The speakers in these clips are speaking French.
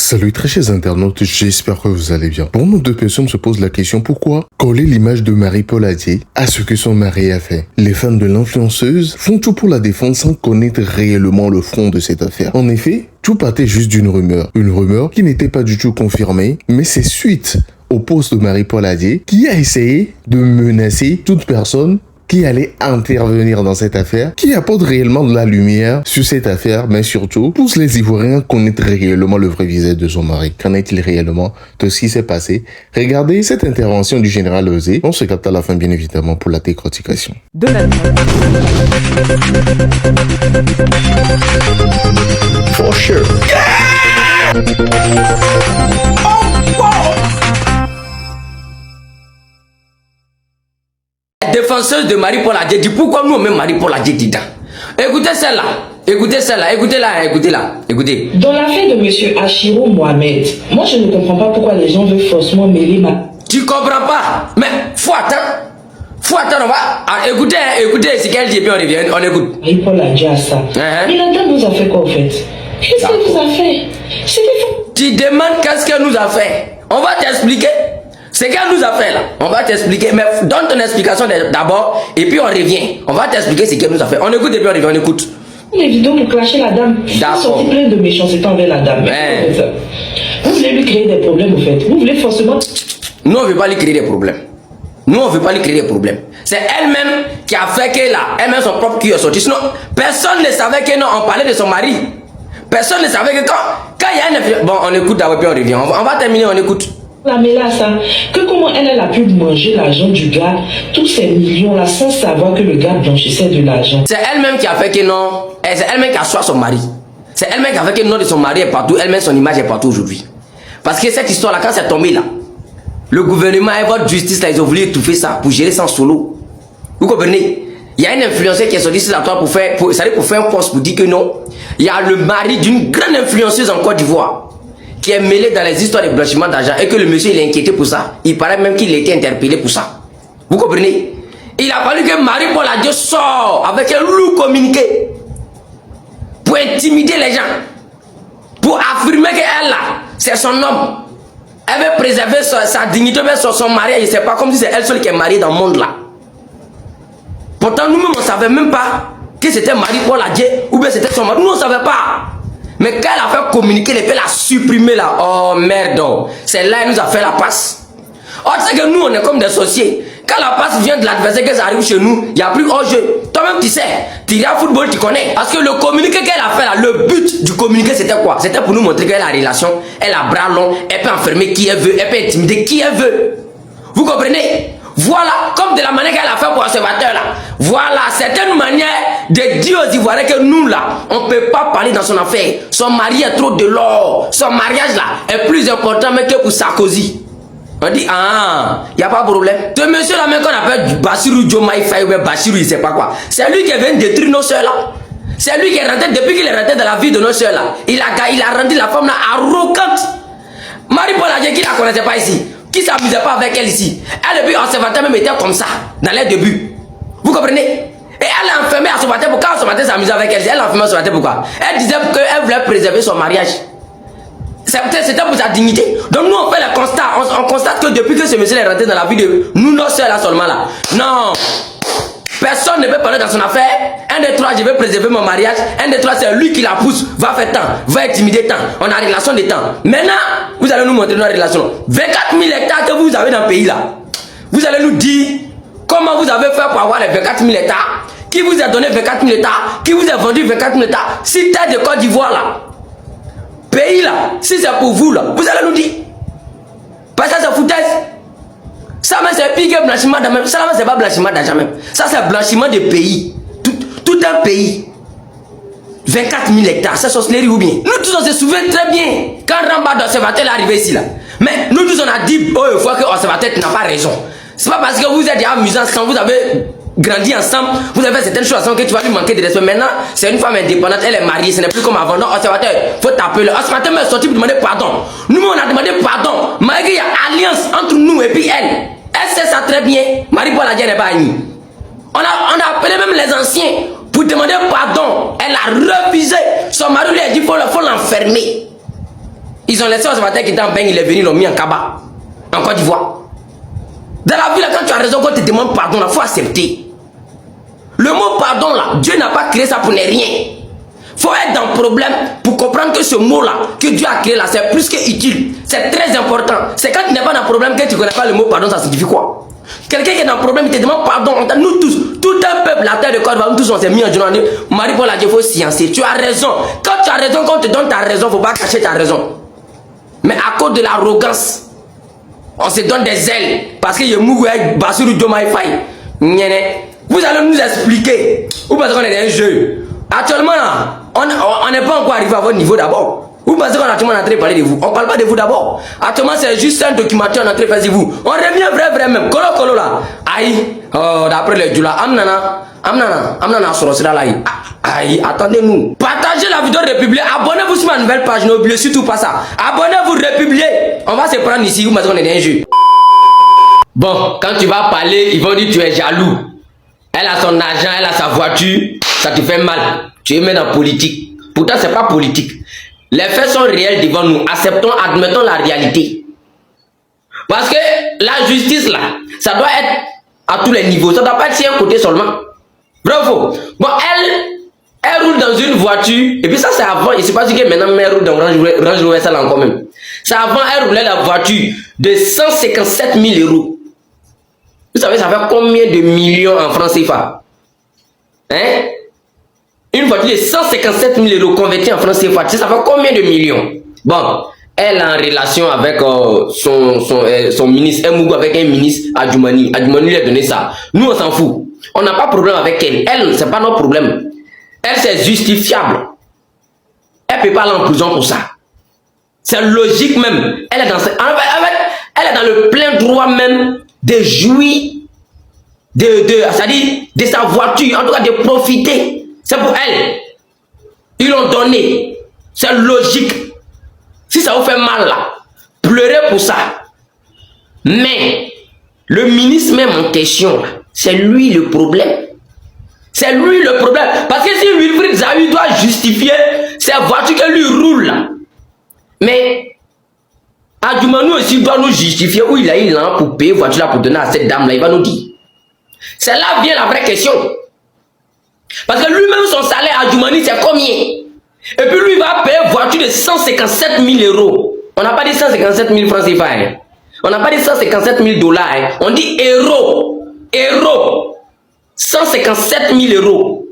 Salut très chers internautes, j'espère que vous allez bien. Pour nous, deux personnes se posent la question pourquoi coller l'image de Marie-Paul Adjei à ce que son mari a fait. Les fans de l'influenceuse font tout pour la défendre sans connaître réellement le fond de cette affaire. En effet, tout partait juste d'une rumeur. Une rumeur qui n'était pas du tout confirmée, mais c'est suite au post de Marie-Paul Adjei qui a essayé de menacer toute personne qui allait intervenir dans cette affaire, qui apporte réellement de la lumière sur cette affaire, mais surtout pousse les Ivoiriens à connaître réellement le vrai visage de son mari. Qu'en est-il réellement de ce qui s'est passé? Regardez cette intervention du général Osé. On se capte à la fin, bien évidemment, pour la décortication. De la For sure. Défenseuse de Marie-Paul Adjei dit pourquoi nous on met Marie-Paul Adjei dedans. Écoutez celle-là, écoutez-la. Dans l'affaire de monsieur Achiro Mohamed, moi je ne comprends pas pourquoi les gens veulent forcément mêler ma... Tu comprends pas? Mais faut attendre, on va écoutez ce qu'elle dit et puis on revient, on écoute. Marie-Paul Adjei a ça. Mais la dame vous a fait quoi au fait? Qu'est-ce qu'elle vous a fait? C'était fou. Tu demandes qu'est-ce qu'elle nous a fait? On va t'expliquer. Ce qu'elle nous a fait là, on va t'expliquer. Mais donne ton explication d'abord et puis on revient. On va t'expliquer ce qu'elle nous a fait. On écoute et puis on revient, on écoute. Les vidéos pour clasher la dame. Vous sortez plein de méchanceté envers la dame. Vous voulez lui créer des problèmes au fait. Vous voulez forcément... Nous on ne veut pas lui créer des problèmes. C'est elle-même qui a fait que là, elle-même son propre cul est sorti. Sinon, personne ne savait que non, on parlait de son mari. Personne ne savait que quand il y a une... Bon, on écoute d'abord puis on revient. On va terminer, on écoute. La mêlée à ça, que comment elle a pu manger l'argent du gars, tous ces millions là, sans savoir que le gars blanchissait de l'argent. C'est elle-même qui a fait que non, c'est elle-même qui a choisi son mari. C'est elle-même qui a fait que le nom de son mari est partout, elle-même son image est partout aujourd'hui. Parce que cette histoire là, quand c'est tombé là, le gouvernement et votre justice là, ils ont voulu étouffer ça pour gérer ça en solo. Vous comprenez? Il y a une influenceuse qui est sortie sur la toile pour faire un post pour dire que non, il y a le mari d'une grande influenceuse en Côte d'Ivoire qui est mêlé dans les histoires de blanchiment d'argent et que le monsieur il est inquiété pour ça. Il paraît même qu'il a été interpellé pour ça. Vous comprenez? Il a fallu que Marie-Paul Adjei sorte avec un lourd communiqué pour intimider les gens, pour affirmer qu'elle là, c'est son homme. Elle veut préserver sa dignité, mais son mariage, c'est pas comme si c'est elle seule qui est mariée dans le monde là. Pourtant nous-mêmes on savait même pas que c'était Marie-Paul Adjei ou bien c'était son mari. Nous on savait pas. Mais quand elle a fait communiquer, elle peut la supprimer là. Oh merde, c'est là elle nous a fait la passe. Oh, tu sais que nous on est comme des sorciers. Quand la passe vient de l'adversaire, que ça arrive chez nous, il n'y a plus hors-jeu. Toi-même tu sais, tu regardes football, tu connais. Parce que le communiqué qu'elle a fait là, le but du communiqué c'était quoi? C'était pour nous montrer qu'elle a la relation, elle a bras long, elle peut enfermer qui elle veut, elle peut intimider qui elle veut. Vous comprenez? Voilà, comme de la manière qu'elle a fait pour l'observateur là. Voilà, c'est une manière de dire aux Ivoiriens que nous là, on ne peut pas parler dans son affaire. Son mari est trop de l'or. Son mariage là est plus important même que pour Sarkozy. On dit, ah, il n'y a pas de problème. Ce monsieur là même qu'on appelle Bassirou Diomaye Faye ou Bassirou, il ne sait pas quoi. C'est lui qui vient détruire nos soeurs là. C'est lui qui est rentré, depuis qu'il est rentré dans la vie de nos soeurs là. Il a rendu la femme là arrogante. Marie-Paul Adjei qui ne la connaissait pas ici. Qui s'amusait pas avec elle ici. Elle depuis observateur même était comme ça dans les débuts. Vous comprenez? Et elle a enfermé observateur pour quand observateur s'amusait avec elle. Elle a enfermé observateur pourquoi? Elle disait qu'elle voulait préserver son mariage. C'était pour sa dignité. Donc nous on fait le constat. On constate que depuis que ce monsieur est rentré dans la vie de nous, nos soeurs là seulement là. Non. Personne ne peut parler dans son affaire. 1, 2, 3, je vais préserver mon mariage. 1, 2, 3, c'est lui qui la pousse. Va faire temps, va intimider temps. On a relation de temps. Maintenant, vous allez nous montrer notre relation. 24 000 hectares que vous avez dans le pays là. Vous allez nous dire comment vous avez fait pour avoir les 24 000 hectares. Qui vous a donné 24 000 hectares. Qui vous a vendu 24 000 hectares. Si t'es de Côte d'Ivoire là. Pays là. Si c'est pour vous là. Vous allez nous dire. Parce que c'est foutaise. Ça même c'est pire que blanchiment d'argent. Ça même c'est pas blanchiment d'argent même. Ça c'est blanchiment de pays. Tout un pays. 24 000 hectares, c'est sorcellerie ou bien? Nous tous on se souvient très bien. Quand Ramba d'observateur est arrivé ici là. Mais nous tous on a dit, oh il faut que l'observateur n'a pas raison. C'est pas parce que vous êtes amusants ensemble, vous avez grandi ensemble, vous avez fait certaines choses ensemble que tu vas lui manquer de respect. Maintenant, c'est une femme indépendante, elle est mariée, ce n'est plus comme avant. Donc, observateur, faut taper le. Observateur m'est sorti pour demander pardon. Nous, on a demandé pardon. Malgré qu'il y a alliance entre nous et puis elle. Elle sait ça très bien. Marie-Paul Adjei n'est pas amie. On a appelé même les anciens pour demander pardon. Elle a refusé. Son mari lui a dit qu'il faut l'enfermer. Ils ont laissé Osmater qui était en bain, il est venu, ils l'ont mis en Kaba, en Côte d'Ivoire. Dans la vie, là, quand tu as raison, quand tu te demandes pardon, il faut accepter. Le mot pardon, là, Dieu n'a pas créé ça pour ne rien. Il faut être dans le problème pour comprendre que ce mot-là, que Dieu a créé là, c'est plus que utile. C'est très important. C'est quand tu n'es pas dans le problème que tu ne connais pas le mot pardon, ça signifie quoi? Quelqu'un qui est dans le problème, il te demande pardon. Nous tous, tout un peuple, la terre de Côte d'Ivoire, nous tous, on s'est mis en journée. Marie-Paul a dit, il faut sciencer. Tu as raison. Quand tu as raison, quand on te donne ta raison, il ne faut pas cacher ta raison. Mais à cause de l'arrogance, on se donne des ailes. Parce que Yemougou est Bassirou Diomaye Faye. Vous allez nous expliquer. Vous pensez qu'on est dans un jeu. Actuellement, on n'est pas encore arrivé à votre niveau d'abord. Vous pensez qu'on est actuellement en train de parler de vous. On ne parle pas de vous d'abord. Actuellement, c'est juste un documentaire, on est en train de faire de vous. On revient vrai même. Kolo là. Aïe. Oh, d'après les Djoula. Amnana, sorosira là. Aïe, attendez-nous. Partagez la vidéo, republiez. Abonnez-vous sur ma nouvelle page. N'oubliez surtout pas ça. Abonnez-vous, republiez. On va se prendre ici. Vous pensez qu'on est dans un jeu. Bon, quand tu vas parler, ils vont dire que tu es jaloux. Elle a son argent, elle a sa voiture. Ça te fait mal. Tu es même dans la politique. Pourtant, c'est pas politique. Les faits sont réels devant nous. Acceptons, admettons la réalité. Parce que la justice, là, ça doit être à tous les niveaux. Ça ne doit pas être sur un côté seulement. Bravo. Bon, elle roule dans une voiture. Et puis ça, c'est avant. Et c'est pas sûr que maintenant, elle roule dans Range Rover, ça encore même. C'est avant, elle roulait la voiture de 157 000 euros. Vous savez, ça fait combien de millions en francs CFA? Hein? Une voiture de 157 000 euros convertie en francs CFA, ça fait combien de millions? Bon, elle est en relation avec son ministre, Mougou avec un ministre, Adjoumani. Adjoumani lui a donné ça. Nous, on s'en fout. On n'a pas de problème avec elle. Elle, c'est pas notre problème. Elle, c'est justifiable. Elle ne peut pas aller en prison pour ça. C'est logique même. Elle est dans le plein droit même de jouir c'est-à-dire de sa voiture, en tout cas de profiter. C'est pour elle. Ils l'ont donné. C'est logique. Si ça vous fait mal là, pleurez pour ça. Mais le ministre même en question, c'est lui le problème. C'est lui le problème. Parce que si Wilfried Zawi doit justifier ces voitures que lui roule là, mais Adjoumani aussi doit nous justifier où il a pour payer voiture là pour donner à cette dame là, il va nous dire. C'est là vient la vraie question. Parce que lui-même son salaire Adjoumani c'est combien? Et puis lui il va payer voiture de 157 000 euros. On n'a pas dit 157 000 francs CFA. Hein. On n'a pas dit 157 000 dollars. Hein. On dit euros. Euros. 157 000 euros.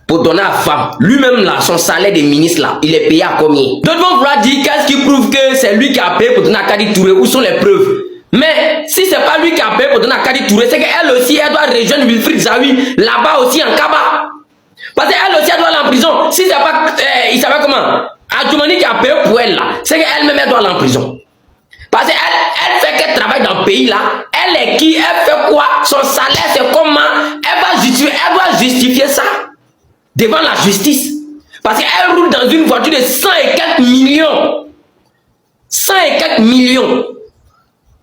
Pour donner à la femme. Lui-même là, son salaire de ministre là, il est payé à combien? D'autres vont vouloir dire qu'est-ce qui prouve que c'est lui qui a payé pour donner à Kadi Touré? Où sont les preuves? Mais si c'est pas lui qui a payé pour donner à Kadi Touré, c'est qu'elle aussi, elle doit rejoindre Wilfried Zawi là-bas aussi en Kaba. Parce qu'elle aussi, elle doit aller en prison. Si c'est pas, il savait comment? Adjoumani qui a payé pour elle là, c'est qu'elle-même, elle doit aller en prison. Parce qu'elle fait qu'elle travaille dans le pays là, elle est qui? Elle fait quoi? Son salaire, c'est comment? Elle doit justifier ça devant la justice. Parce qu'elle roule dans une voiture de 100 et quelques millions. 100 et quelques millions.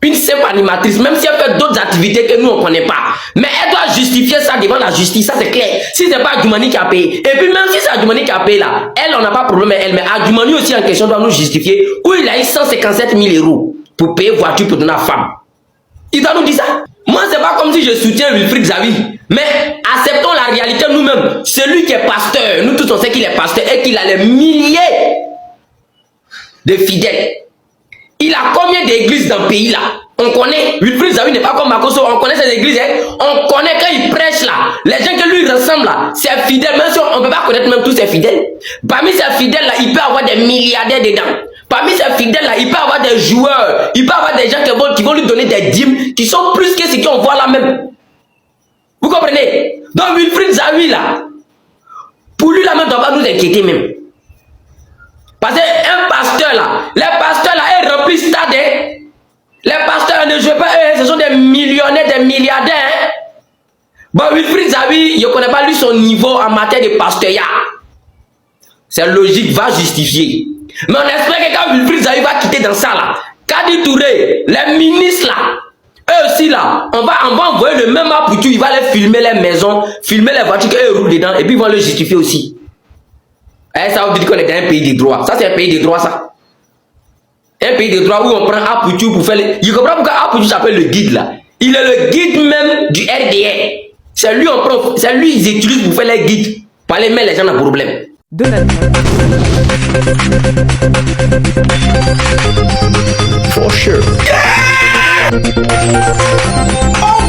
Une simple animatrice, même si elle fait d'autres activités que nous on ne connaît pas. Mais elle doit justifier ça devant la justice, ça c'est clair. Si c'est pas Adjoumani qui a payé, et puis même si c'est Adjoumani qui a payé là, elle on n'a pas de problème avec elle, mais Adjoumani aussi en question doit nous justifier où il a eu 157 000 euros pour payer voiture pour donner à la femme. Il doit nous dire ça. Moi c'est pas comme si je soutiens Wilfried Zawi, mais acceptons la réalité nous-mêmes. Celui qui est pasteur, nous tous on sait qu'il est pasteur et qu'il a les milliers de fidèles. Il a combien d'églises dans le pays là? On connaît. Wilfried Zawi n'est pas comme Makoso. On connaît ces églises. Hein? On connaît quand il prêche là. Les gens qui lui ressemblent là, c'est fidèles. Même si on ne peut pas connaître même tous ces fidèles. Parmi ces fidèles là, il peut avoir des milliardaires dedans. Parmi ces fidèles là, il peut avoir des joueurs. Il peut avoir des gens qui vont lui donner des dîmes qui sont plus que ce qu'on voit là même. Vous comprenez? Donc Wilfried Zawi là, pour lui là même, on ne doit pas nous inquiéter même. Parce qu'un pasteur là, les pasteurs là, ils remplissent stade. Hein? Les pasteurs ne jouent pas, ce sont des millionnaires, des milliardaires. Hein? Bon, Wilfried Zawi, je ne connais pas lui son niveau en matière de pastorat. C'est logique, va justifier. Mais on espère que quand Wilfried Zawi va quitter dans ça là, Kadi Touré, les ministres là, eux aussi là, on va envoyer le même apoutou, il va les filmer les maisons, filmer les voitures qu'eux roulent dedans, et puis ils vont le justifier aussi. Ça vous dit qu'on est dans un pays de droit. Ça, c'est un pays de droit, ça. Un pays de droit où on prend Apoutou pour faire les... Il comprend pourquoi Apoutou s'appelle le guide là. Il est le guide même du RDR. C'est lui, c'est lui ils utilisent pour faire les guides. Pour aller mettre les gens dans problème. For sure. Oh